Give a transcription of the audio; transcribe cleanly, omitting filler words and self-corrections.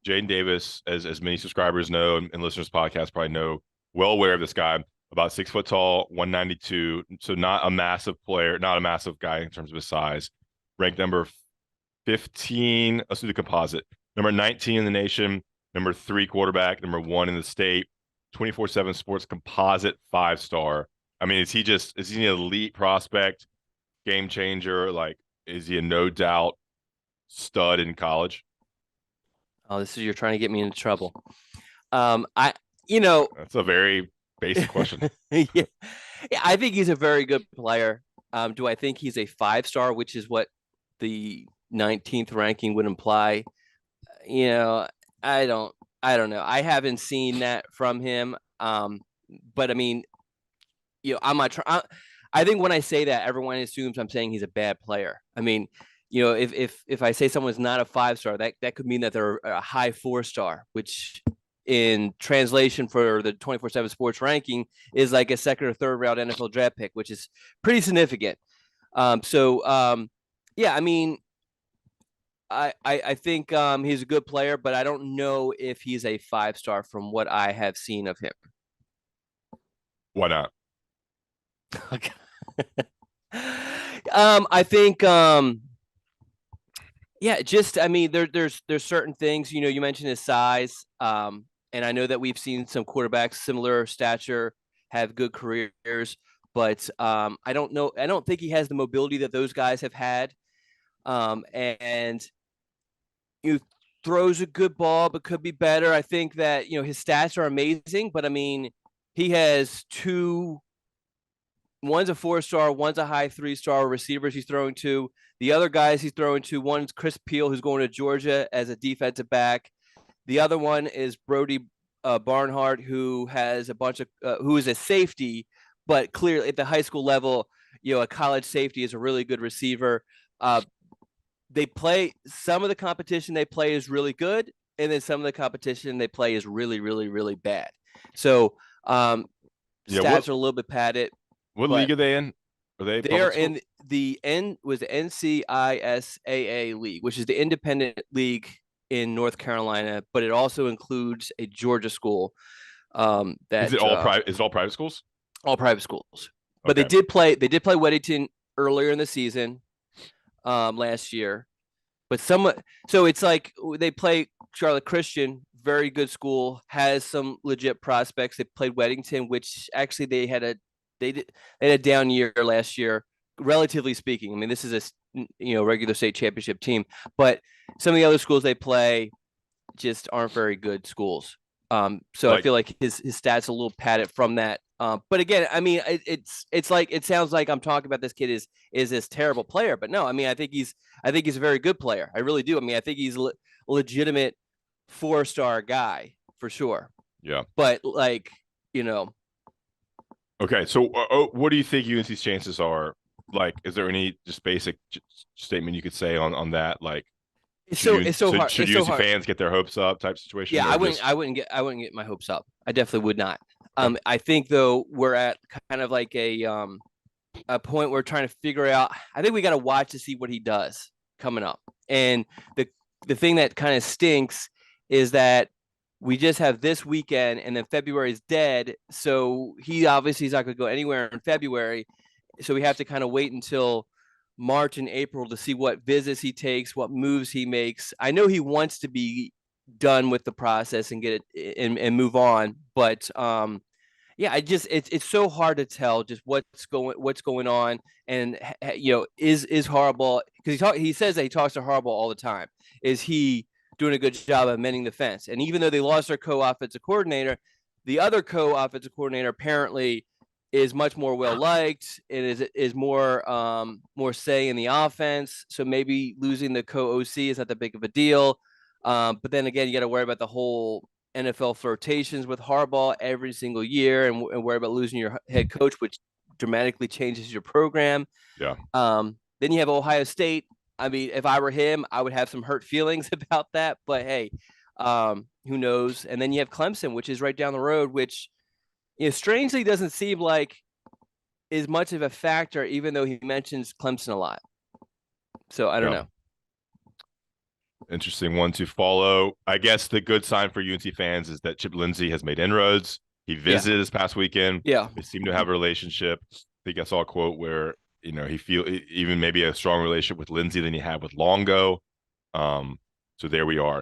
Jadyn Davis, as many subscribers know and listeners to the podcast probably know, well aware of this guy. About 6 foot tall, 192. So not a massive player, not a massive guy in terms of his size. Ranked number 15. Let's do the composite. Number 19 in the nation. Number 3 quarterback. Number 1 in the state. 24/7 Sports composite 5-star. I mean, is he an elite prospect, game changer? Like, is he a no doubt stud in college? Oh, you're trying to get me into trouble. I, you know, That's a very basic question. yeah, I think he's a very good player. Do I think he's a 5-star, which is what the 19th ranking would imply? You know, I don't, I don't know. I haven't seen that from him. But I mean, I'm not trying. I think when I say that, everyone assumes I'm saying he's a bad player. I mean, if I say someone's not a 5-star, that could mean that they're a high 4-star, which in translation for the 24/7 Sports ranking is like a second or third round NFL draft pick, which is pretty significant. Yeah, I mean, I think he's a good player, but I don't know if he's a 5-star from what I have seen of him. Why not? I think yeah, just I mean there's certain things, you mentioned his size, and I know that we've seen some quarterbacks similar stature have good careers, but I don't think he has the mobility that those guys have had. And you throws a good ball but could be better. I think that his stats are amazing, but I mean he has one's a 4-star, one's a high 3-star receivers he's throwing to. The other guys he's throwing to, one's Chris Peel, who's going to Georgia as a defensive back. The other one is Brody Barnhart, who has who is a safety, but clearly at the high school level, a college safety is a really good receiver. They play some of the competition they play is really good, and then some of the competition they play is really, really, really bad. So stats are a little bit padded. What league are they in? Are they they're in the NCISAA league, which is the independent league in North Carolina, but it also includes a Georgia school. Is it all private? Is it all private schools? All private schools. But okay. They did play Weddington earlier in the season, last year. But so it's like they play Charlotte Christian, very good school, has some legit prospects. They played Weddington, which actually they had a down year last year, relatively speaking. I mean, this is a regular state championship team, but some of the other schools they play just aren't very good schools. So I feel like his stats a little padded from that. But again, I mean, it's like it sounds like I'm talking about this kid is this terrible player, but no, I mean, I think he's a very good player. I really do. I mean, I think he's a legitimate 4-star guy for sure. Yeah. But Okay, so what do you think UNC's chances are? Like, is there any just basic statement you could say on that? Like, Should UNC fans get their hopes up type situation? Yeah, I wouldn't get my hopes up. I definitely would not. I think though we're at kind of like a point where we're trying to figure out. I think we got to watch to see what he does coming up. And the thing that kind of stinks is that we just have this weekend, and then February is dead. So he obviously is not going to go anywhere in February. So we have to kind of wait until March and April to see what visits he takes, what moves he makes. I know he wants to be done with the process and get it and move on, but yeah, it's so hard to tell just what's going on, and is Harbaugh, because he says that he talks to Harbaugh all the time. Is he doing a good job of mending the fence? And even though they lost their co-offensive coordinator, the other co-offensive coordinator apparently is much more well liked and is more say in the offense. So maybe losing the co-OC is not that big of a deal. But then again, you got to worry about the whole NFL flirtations with Harbaugh every single year, and worry about losing your head coach, which dramatically changes your program. Yeah. Then you have Ohio State. I mean, if I were him, I would have some hurt feelings about that. But hey, who knows? And then you have Clemson, which is right down the road, which strangely doesn't seem like is much of a factor, even though he mentions Clemson a lot. So I don't know. interesting one to follow. I guess the good sign for UNC fans is that Chip Lindsey has made inroads. He visited this past weekend. Yeah. They seem to have a relationship. I think I saw a quote where, he feel even maybe a strong relationship with Lindsey than he had with Longo. So there we are.